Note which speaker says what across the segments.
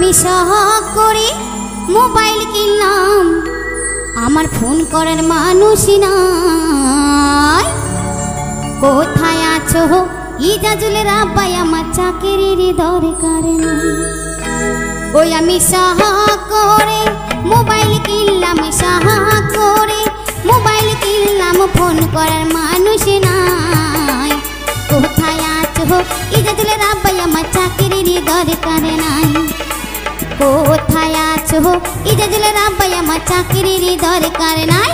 Speaker 1: আমি শখ করে মোবাইল কিনলাম, আমার ফোন করার মানুষ নাই। কোথায় আছো ইজাজুলের আব্বাই, আমার চাকরির দরকার নাই। ওই আমি শখ করে মোবাইল কিনলাম, শখ করে মোবাইল কিনলাম, ফোন করার মানুষ নাই। কোথায় আছো ইজাজুলের আব্বাই, আমার চাকরির দরকার নাই। কোথায় আছো ইজাজুলের আব্বাই, আমার চাকরির দরকার নাই।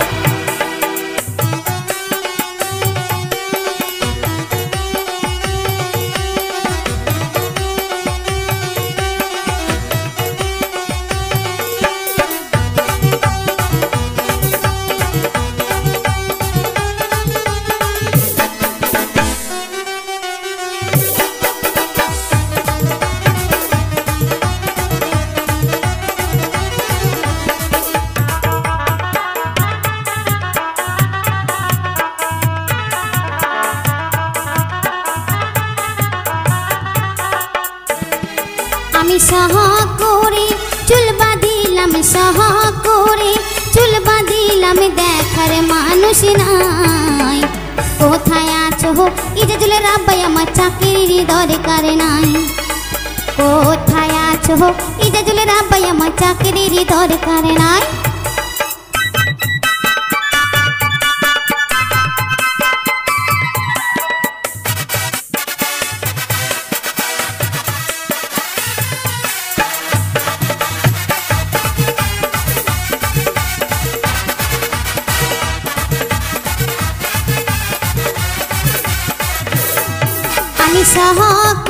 Speaker 1: আমি শখ করে চুল বাঁধিলাম, শখ করে চুল বাঁধিলাম, দেখার মানুষ নাই। কোথায় আছো ইজাজুলের আব্বাই, আমার চাকরির দরকার নাই। কোথায় আছো ইজাজুলের আব্বাই, আমার চাকরির দরকার নাই। আমি শখ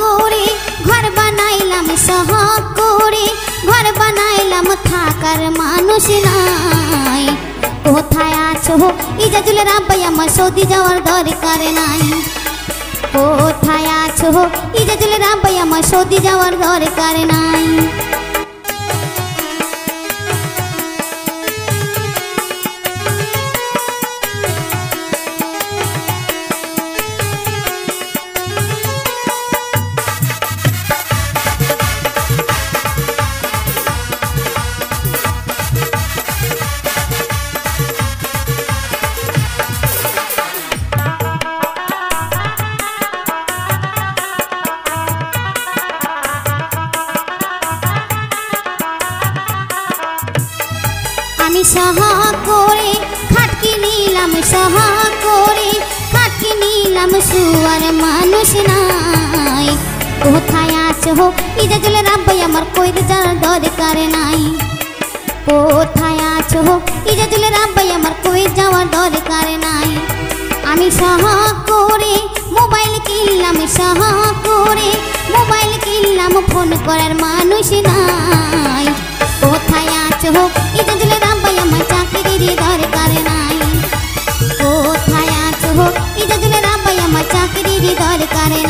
Speaker 1: করে ঘর বানাইলাম, শখ করে ঘর বানাইলাম, থাকার মানুষ নাই। কোথায় আছো ইজাজুলের আব্বাই, আমার সৌদি যাওয়ার দরকার নাই। কোথায় আছো ইজাজুলের আব্বাই, আমার সৌদি যাওয়ার দরকার নাই। আমি শখ করে খাট কিনিলাম, শখ করে খাট কিনিলাম, শুয়ার মানুষ নাই। কোথায় আছো ইজাজুলের আব্বাই, আমার কই যাওয়ার দরকার নাই। কোথায় আছো ইজাজুলের আব্বাই, আমার কই যাওয়ার দরকার নাই। আমি শখ করে মোবাইল কিনলাম, শখ করে মোবাইল কিনলাম, ফোন করার মানুষ নাই। কোথায় আছো ইজাজুলের আব্বাই, আমার চাকরির দরকার নাই। কোথায় আছো ইজাজুলের আব্বাই, আমার চাকরির দরকার নাই।